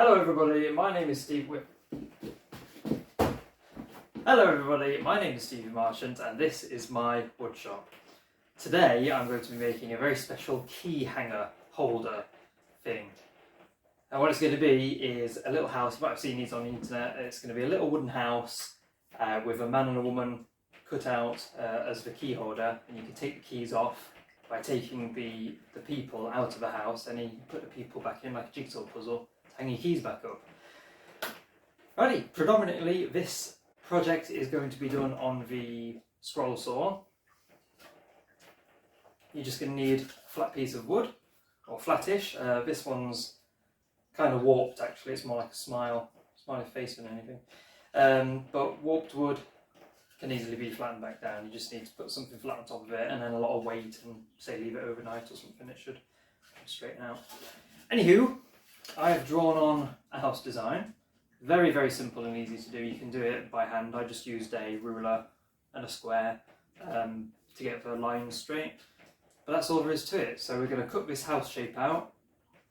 Hello everybody, my name is Steve Hello everybody, my name is Stevie Marchant and this is my woodshop. Today I'm going to be making a very special key hanger holder thing. And what it's going to be is a little house. You might have seen these on the internet. It's going to be a little wooden house with a man and a woman cut out as the key holder, and you can take the keys off by taking the people out of the house, and then you can put the people back in like a jigsaw puzzle to hang your keys back up. Righty, predominantly this project is going to be done on the scroll saw. You're just going to need a flat piece of wood, or flattish. This one's kind of warped actually, it's more like a smiley face than anything. But warped wood can easily be flattened back down. You just need to put something flat on top of it and then a lot of weight and say leave it overnight or something, it should straighten out. Anywho, I have drawn on a house design. Very, very simple and easy to do. You can do it by hand. I just used a ruler and a square to get the lines straight. But that's all there is to it. So we're going to cut this house shape out,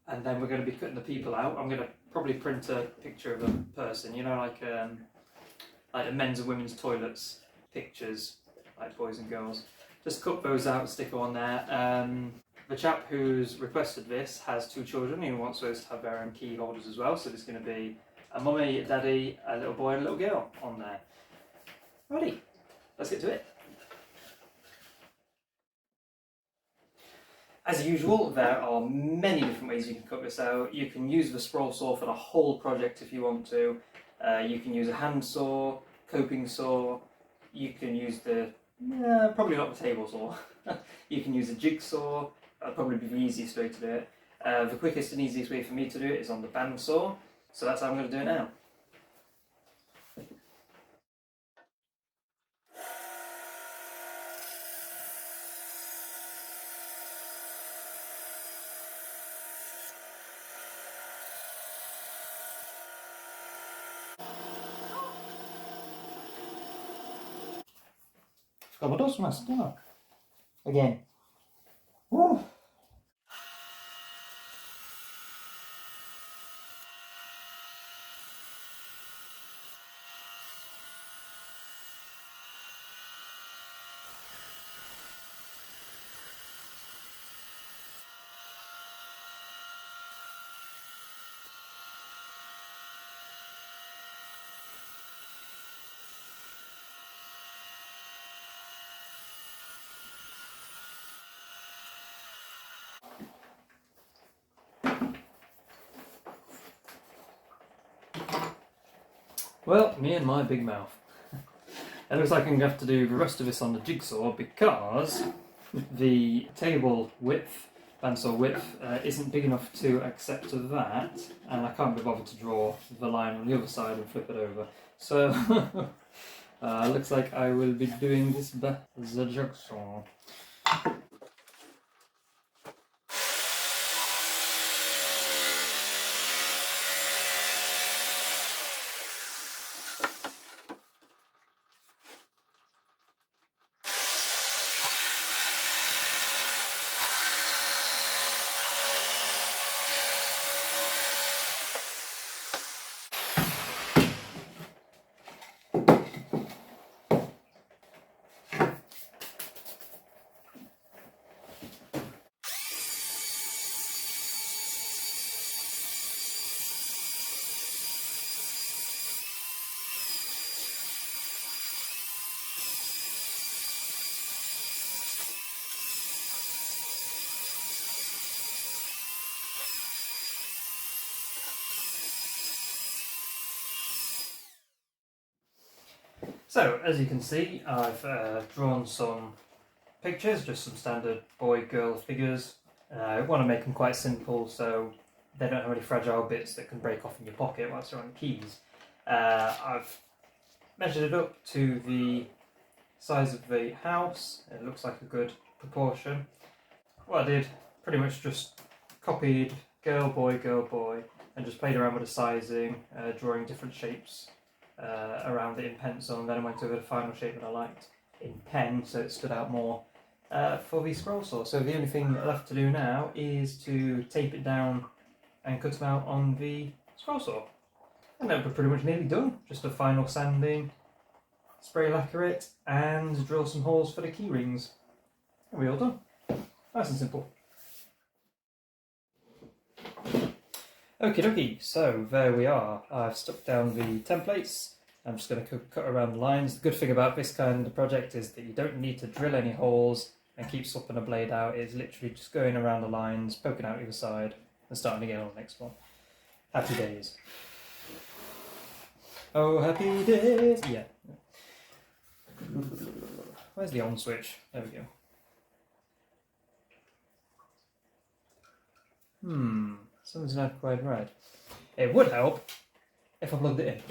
and then we're going to be cutting the people out. I'm going to probably print a picture of a person, you know, like the men's and women's toilets pictures, like boys and girls. Just cut those out, stick them on there. The chap who's requested this has 2 children. He wants those to have their own key holders as well. So there's going to be a mummy, a daddy, a little boy and a little girl on there. Righty, let's get to it. As usual, there are many different ways you can cut this out. You can use the scroll saw for the whole project if you want to. You can use a hand saw, coping saw. You can use probably not the table saw. You can use a jigsaw. That'll probably be the easiest way to do it. The quickest and easiest way for me to do it is on the band saw. So that's how I'm going to do it now. Forgot my dust mask, didn't I? Again. Woo. Well, me and my big mouth. It looks like I'm going to have to do the rest of this on the jigsaw because the table width, bandsaw width, isn't big enough to accept that, and I can't be bothered to draw the line on the other side and flip it over. So, looks like I will be doing this by the jigsaw. So, as you can see, I've drawn some pictures, just some standard boy-girl figures. I want to make them quite simple so they don't have any fragile bits that can break off in your pocket whilst you're on the keys. I've measured it up to the size of the house. It looks like a good proportion. What I did, pretty much just copied girl, boy, and just played around with the sizing, drawing different shapes around it in pencil, and then I went over the final shape that I liked in pen so it stood out more for the scroll saw. So the only thing left to do now is to tape it down and cut them out on the scroll saw. And that would be pretty much nearly done. Just a final sanding, spray lacquer it, and drill some holes for the key rings. And we're all done. Nice and simple. Okie dokie, so there we are. I've stuck down the templates. I'm just going to cut around the lines. The good thing about this kind of project is that you don't need to drill any holes and keep swapping a blade out. It's literally just going around the lines, poking out either side, and starting again on the next one. Happy days. Oh, happy days! Yeah. Where's the on switch? There we go. Something's not quite right. It would help if I plugged it in.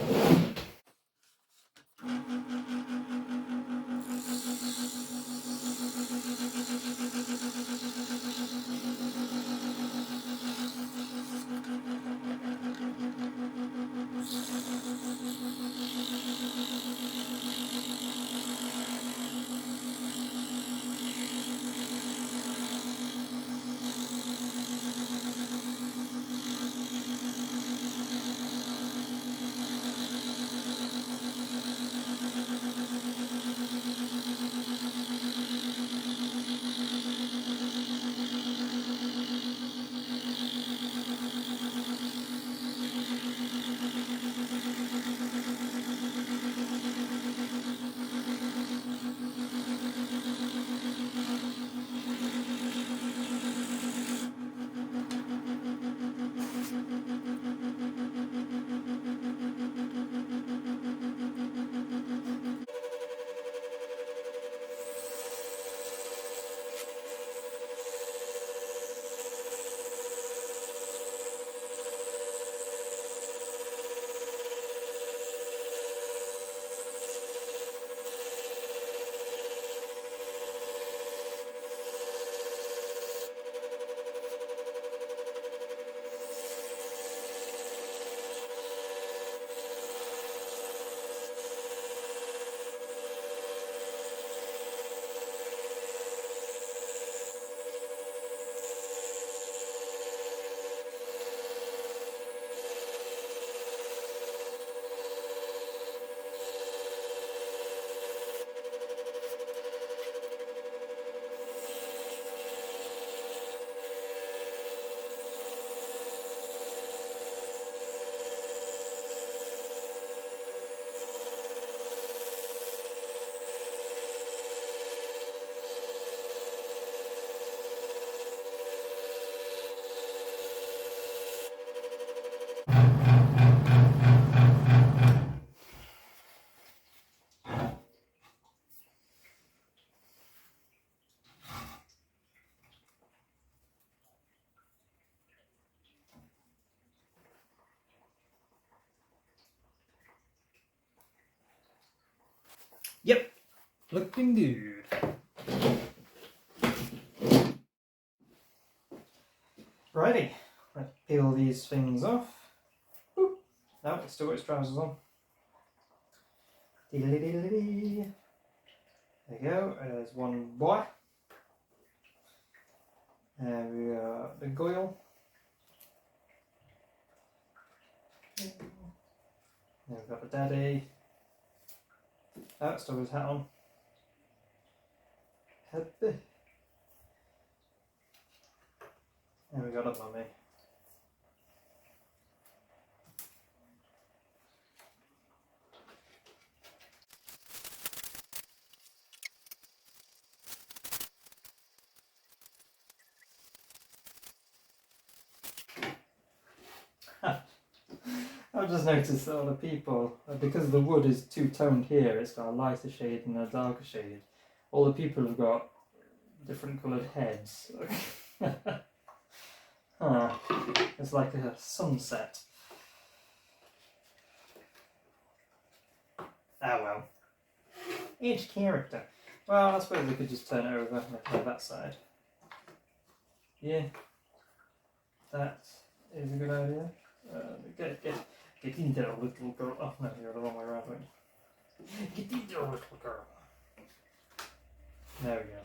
Yep, looking good. Righty, let's peel these things off. Oop. No, it's still got its trousers on. There you go, there's one boy. There we got the goyle. There we've got the daddy. Oh, still his hat on. Happy. And we got a mummy. I've just noticed that all the people, because the wood is two-toned here, it's got a lighter shade and a darker shade. All the people have got different coloured heads. It's like a sunset. Ah well. Each character. Well, I suppose we could just turn it over and play that side. Yeah. That is a good idea. Get in there, little girl. Oh no, you're the wrong way around, weren't you? Get in there, little girl. There we go.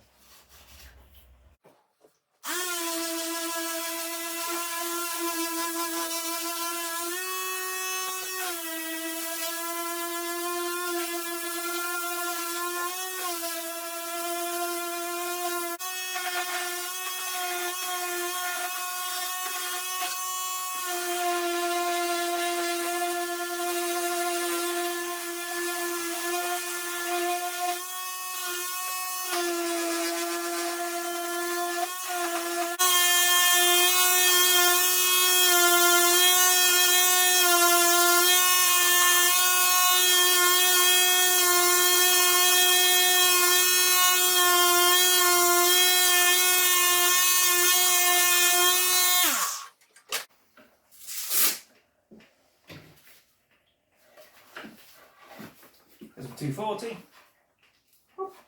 240.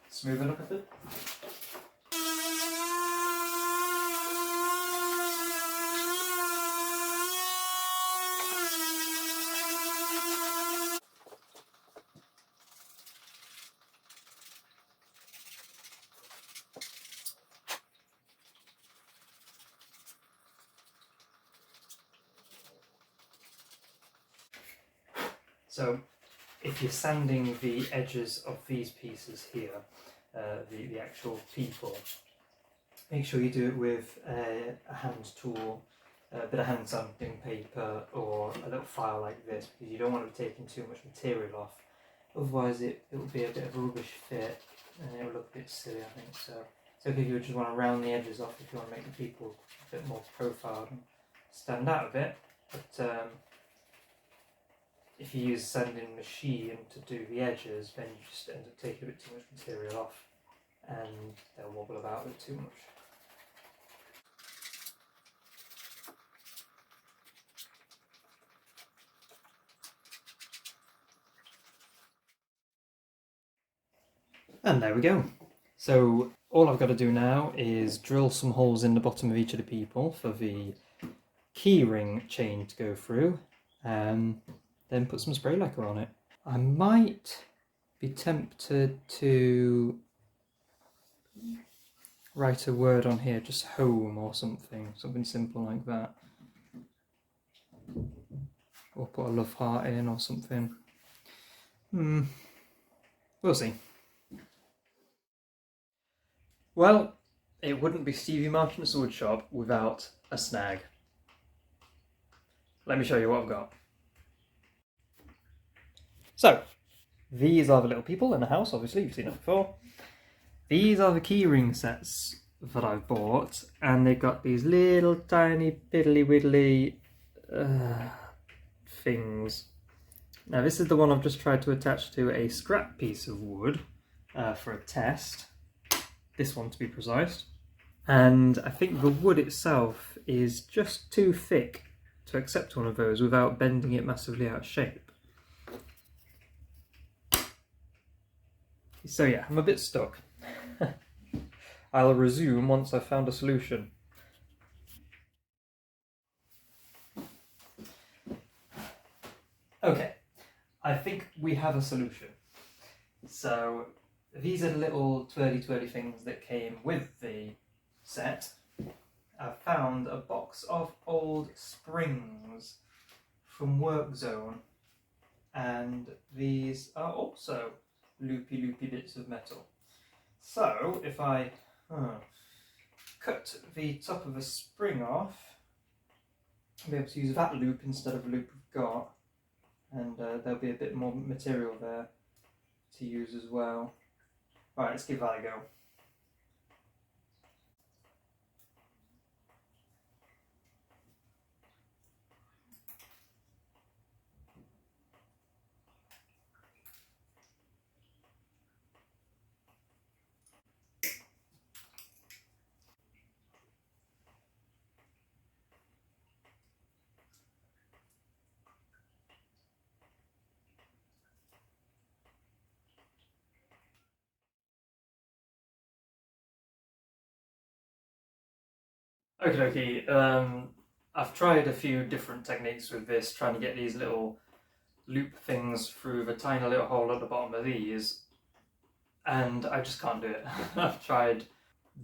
Smooth it up a bit. So, if you're sanding the edges of these pieces here, the actual people, make sure you do it with a hand tool, a bit of hand sanding paper, or a little file like this, because you don't want to be taking too much material off. Otherwise, it will be a bit of a rubbish fit, and it will look a bit silly, I think. So, it's okay if you just want to round the edges off if you want to make the people a bit more profiled and stand out a bit. But if you use a sanding machine to do the edges, then you just end up taking a bit too much material off, and they'll wobble about a bit too much. And there we go. So all I've got to do now is drill some holes in the bottom of each of the people for the keyring chain to go through, and then put some spray lacquer on it. I might be tempted to write a word on here, just home or something simple like that. Or put a love heart in or something. We'll see. Well, it wouldn't be Stevie Martin's woodshop without a snag. Let me show you what I've got. So, these are the little people in the house, obviously, you've seen it before. These are the keyring sets that I've bought, and they've got these little tiny piddly widdly things. Now this is the one I've just tried to attach to a scrap piece of wood for a test. This one to be precise. And I think the wood itself is just too thick to accept one of those without bending it massively out of shape. So yeah, I'm a bit stuck. I'll resume once I've found a solution. Okay, I think we have a solution. So these are the little twirly things that came with the set. I've found a box of old springs from Work Zone, and these are also loopy bits of metal. So if I cut the top of a spring off, I'll be able to use that loop instead of a loop we've got, and there'll be a bit more material there to use as well. Right, let's give that a go. Okie dokie, I've tried a few different techniques with this, trying to get these little loop things through the tiny little hole at the bottom of these, and I just can't do it. I've tried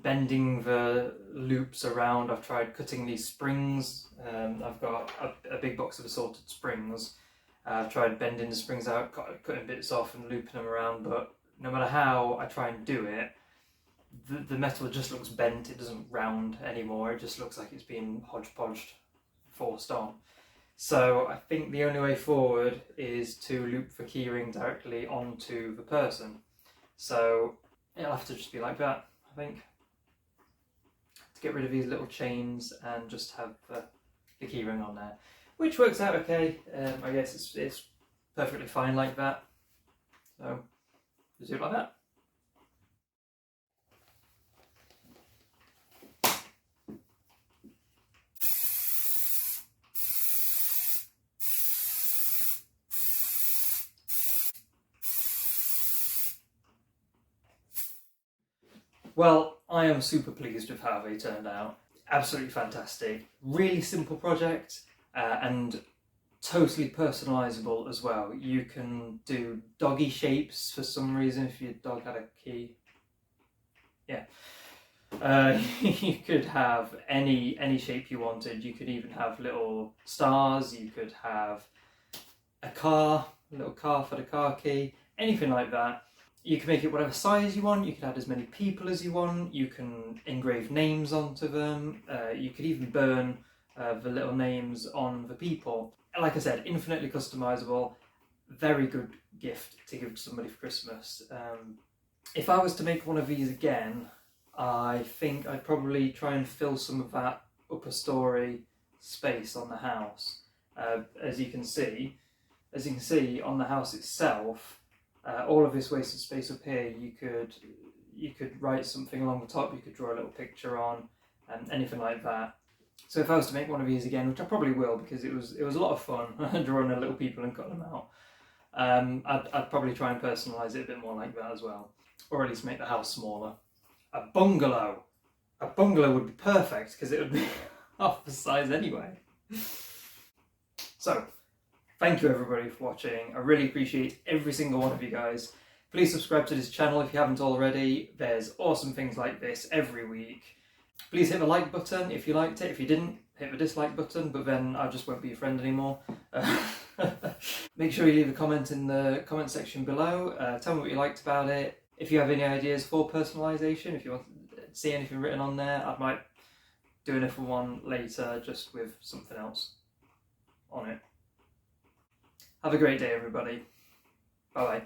bending the loops around, I've tried cutting these springs, I've got a big box of assorted springs. I've tried bending the springs out, cutting bits off and looping them around, but no matter how I try and do it, the metal just looks bent, it doesn't round anymore, it just looks like it's been hodgepodged, forced on. So I think the only way forward is to loop the keyring directly onto the person. So it'll have to just be like that, I think. To get rid of these little chains and just have the keyring on there. Which works out okay, I guess it's perfectly fine like that. So just do it like that. Well, I am super pleased with how they turned out. Absolutely fantastic. Really simple project and totally personalisable as well. You can do doggy shapes for some reason if your dog had a key. Yeah. You could have any shape you wanted. You could even have little stars. You could have a little car for the car key, anything like that. You can make it whatever size you want. You can add as many people as you want. You can engrave names onto them. You could even burn the little names on the people. Like I said, infinitely customizable. Very good gift to give to somebody for Christmas. If I was to make one of these again, I think I'd probably try and fill some of that upper story space on the house. As you can see on the house itself, all of this wasted space up here, you could write something along the top, you could draw a little picture on, anything like that. So if I was to make one of these again, which I probably will because it was a lot of fun drawing the little people and cutting them out, I'd probably try and personalise it a bit more like that as well, or at least make the house smaller. A bungalow would be perfect because it would be half the size anyway. So, thank you everybody for watching. I really appreciate every single one of you guys. Please subscribe to this channel if you haven't already. There's awesome things like this every week. Please hit the like button if you liked it. If you didn't, hit the dislike button, but then I just won't be your friend anymore. Make sure you leave a comment in the comment section below. Tell me what you liked about it. If you have any ideas for personalisation, if you want to see anything written on there, I might do a different one later just with something else on it. Have a great day everybody. Bye bye.